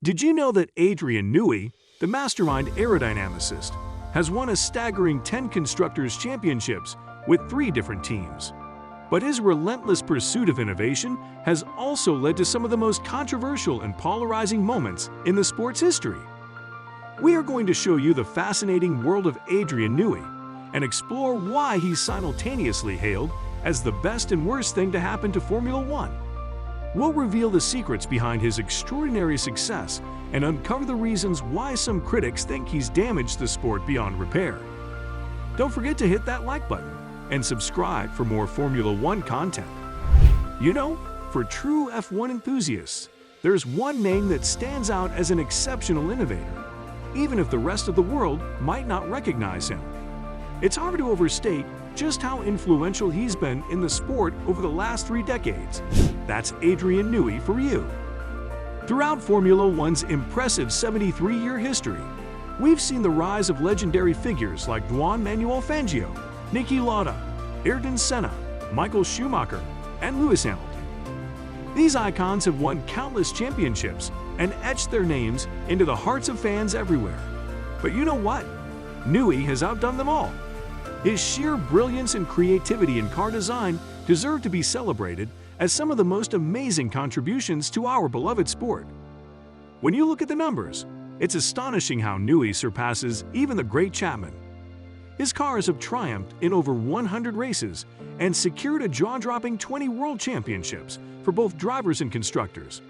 Did you know that Adrian Newey, the mastermind aerodynamicist, has won a staggering 10 Constructors' Championships with 3 different teams? But his relentless pursuit of innovation has also led to some of the most controversial and polarizing moments in the sport's history. We are going to show you the fascinating world of Adrian Newey and explore why he's simultaneously hailed as the best and worst thing to happen to Formula One. We'll reveal the secrets behind his extraordinary success and uncover the reasons why some critics think he's damaged the sport beyond repair. Don't forget to hit that like button and subscribe for more Formula One content. You know, for true F1 enthusiasts, there's one name that stands out as an exceptional innovator, even if the rest of the world might not recognize him. It's hard to overstate just how influential he's been in the sport over the last 3 decades. That's Adrian Newey for you. Throughout Formula One's impressive 73-year history, we've seen the rise of legendary figures like Juan Manuel Fangio, Niki Lauda, Ayrton Senna, Michael Schumacher, and Lewis Hamilton. These icons have won countless championships and etched their names into the hearts of fans everywhere. But you know what? Newey has outdone them all. His sheer brilliance and creativity in car design deserve to be celebrated as some of the most amazing contributions to our beloved sport. When you look at the numbers, it's astonishing how Newey surpasses even the great Chapman. His cars have triumphed in over 100 races and secured a jaw-dropping 20 world championships for both drivers and constructors.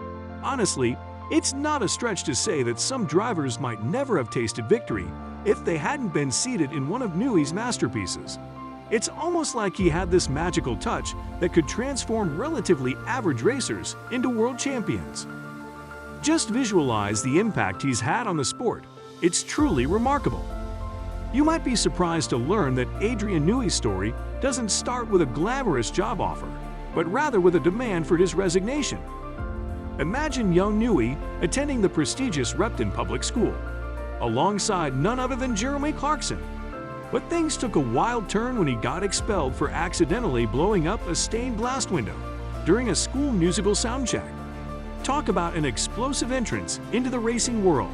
Honestly, it's not a stretch to say that some drivers might never have tasted victory if they hadn't been seated in one of Newey's masterpieces. It's almost like he had this magical touch that could transform relatively average racers into world champions. Just visualize the impact he's had on the sport. It's truly remarkable. You might be surprised to learn that Adrian Newey's story doesn't start with a glamorous job offer, but rather with a demand for his resignation. Imagine young Newey attending the prestigious Repton Public School, alongside none other than Jeremy Clarkson. But things took a wild turn when he got expelled for accidentally blowing up a stained glass window during a school musical sound check. Talk about an explosive entrance into the racing world.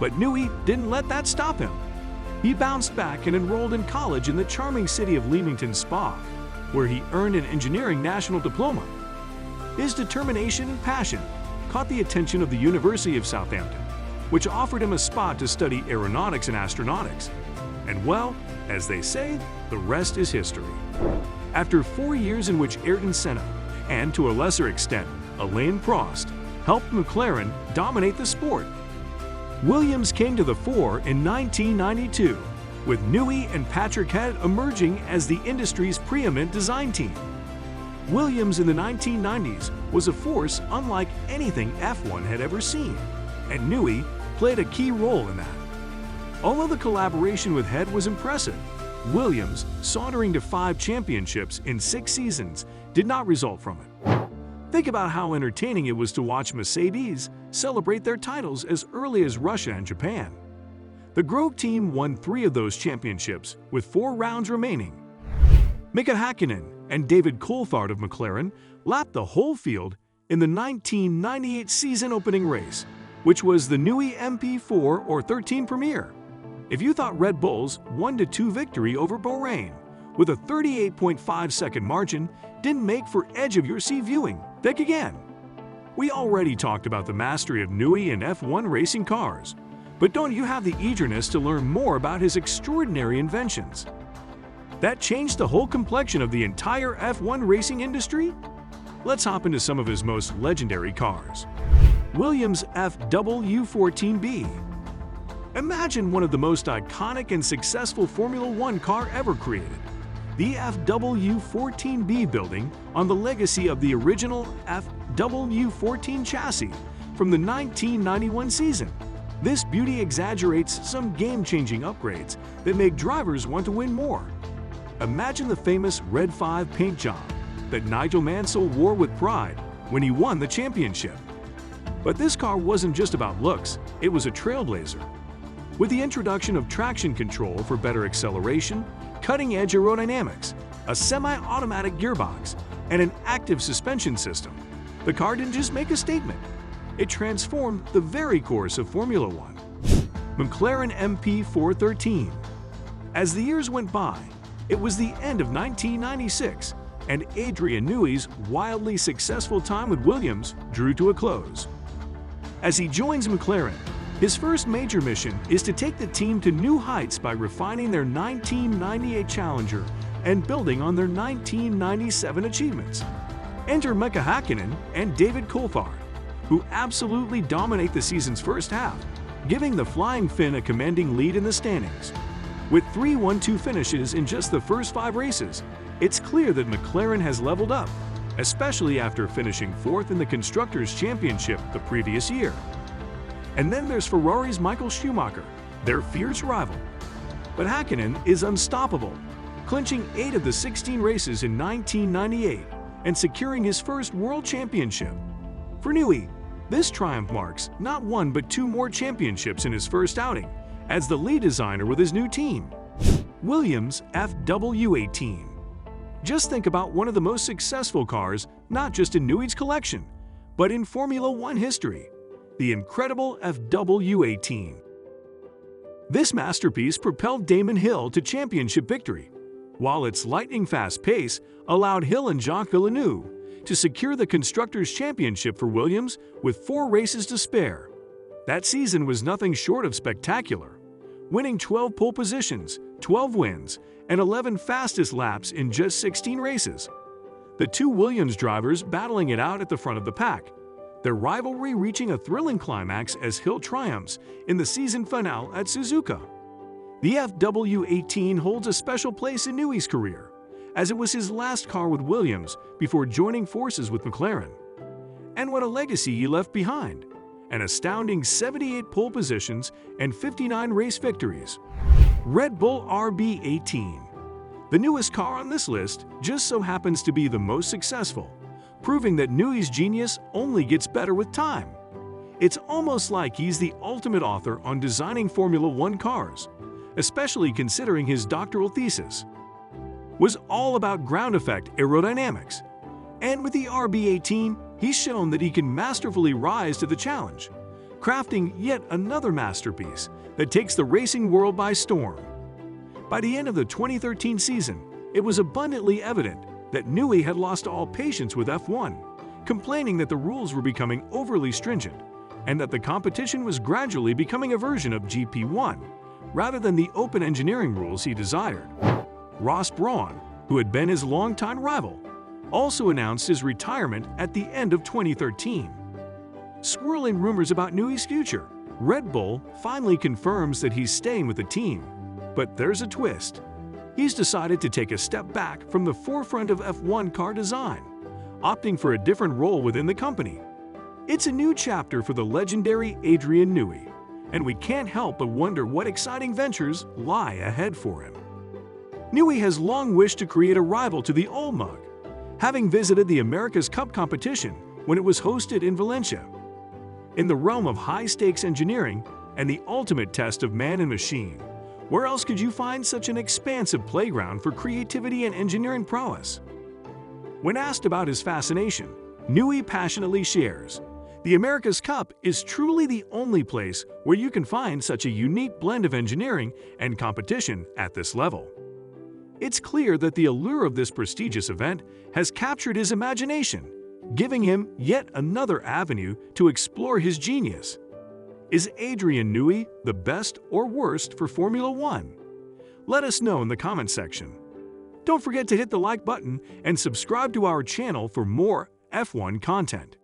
But Newey didn't let that stop him. He bounced back and enrolled in college in the charming city of Leamington Spa, where he earned an engineering national diploma. His determination and passion caught the attention of the University of Southampton, which offered him a spot to study aeronautics and astronautics. And well, as they say, the rest is history. After 4 years in which Ayrton Senna, and to a lesser extent, Alain Prost, helped McLaren dominate the sport, Williams came to the fore in 1992, with Newey and Patrick Head emerging as the industry's preeminent design team. Williams in the 1990s was a force unlike anything F1 had ever seen, and Newey played a key role in that. Although the collaboration with Head was impressive, Williams, sauntering to 5 championships in 6 seasons, did not result from it. Think about how entertaining it was to watch Mercedes celebrate their titles as early as Russia and Japan. The Grove team won 3 of those championships with 4 rounds remaining. Mika Hakkinen and David Coulthard of McLaren lapped the whole field in the 1998 season opening race, which was the Newey MP4 or 13 Premier. If you thought Red Bull's 1-2 victory over Bahrain with a 38.5-second margin didn't make for edge-of-your-seat viewing, think again. We already talked about the mastery of Newey in F1 racing cars, but don't you have the eagerness to learn more about his extraordinary inventions that changed the whole complexion of the entire F1 racing industry? Let's hop into some of his most legendary cars. Williams FW14B. Imagine one of the most iconic and successful Formula One car ever created. The FW14B building on the legacy of the original FW14 chassis from the 1991 season. This beauty exaggerates some game-changing upgrades that make drivers want to win more. Imagine the famous Red 5 paint job that Nigel Mansell wore with pride when he won the championship. But this car wasn't just about looks, it was a trailblazer. With the introduction of traction control for better acceleration, cutting-edge aerodynamics, a semi-automatic gearbox, and an active suspension system, the car didn't just make a statement. it transformed the very course of Formula One. McLaren MP413. As the years went by, it was the end of 1996, and Adrian Newey's wildly successful time with Williams drew to a close. As he joins McLaren, his first major mission is to take the team to new heights by refining their 1998 Challenger and building on their 1997 achievements. Enter Mika Häkkinen and David Coulthard, who absolutely dominate the season's first half, giving the Flying Finn a commanding lead in the standings. With 3 1-2 finishes in just the first 5 races, it's clear that McLaren has leveled up, especially after finishing 4th in the Constructors' Championship the previous year. And then there's Ferrari's Michael Schumacher, their fierce rival. But Häkkinen is unstoppable, clinching 8 of the 16 races in 1998 and securing his first World Championship. For Newey, this triumph marks not 1 but 2 more championships in his first outing as the lead designer with his new team, Williams FW18. Just think about one of the most successful cars not just in Newey's collection, but in Formula One history, the incredible FW18. This masterpiece propelled Damon Hill to championship victory, while its lightning-fast pace allowed Hill and Jacques Villeneuve to secure the Constructors' Championship for Williams with 4 races to spare. That season was nothing short of spectacular, winning 12 pole positions, 12 wins, and 11 fastest laps in just 16 races. The 2 Williams drivers battling it out at the front of the pack, their rivalry reaching a thrilling climax as Hill triumphs in the season finale at Suzuka. The FW18 holds a special place in Newey's career, as it was his last car with Williams before joining forces with McLaren. And what a legacy he left behind! An astounding 78 pole positions and 59 race victories. Red Bull RB18. The newest car on this list just so happens to be the most successful, proving that Newey's genius only gets better with time. It's almost like he's the ultimate author on designing Formula One cars, especially considering his doctoral thesis was all about ground effect aerodynamics. And with the RB18, he's shown that he can masterfully rise to the challenge, crafting yet another masterpiece that takes the racing world by storm. By the end of the 2013 season, it was abundantly evident that Newey had lost all patience with F1, complaining that the rules were becoming overly stringent and that the competition was gradually becoming a version of GP1 rather than the open engineering rules he desired. Ross Brawn, who had been his longtime rival, also announced his retirement at the end of 2013. Swirling rumors about Newey's future, Red Bull finally confirms that he's staying with the team. But there's a twist. He's decided to take a step back from the forefront of F1 car design, opting for a different role within the company. It's a new chapter for the legendary Adrian Newey, and we can't help but wonder what exciting ventures lie ahead for him. Newey has long wished to create a rival to the old mug, having visited the America's Cup competition when it was hosted in Valencia. In the realm of high-stakes engineering and the ultimate test of man and machine, where else could you find such an expansive playground for creativity and engineering prowess? When asked about his fascination, Newey passionately shares, "The America's Cup is truly the only place where you can find such a unique blend of engineering and competition at this level." It's clear that the allure of this prestigious event has captured his imagination, giving him yet another avenue to explore his genius. Is Adrian Newey the best or worst for Formula One? Let us know in the comment section. Don't forget to hit the like button and subscribe to our channel for more F1 content.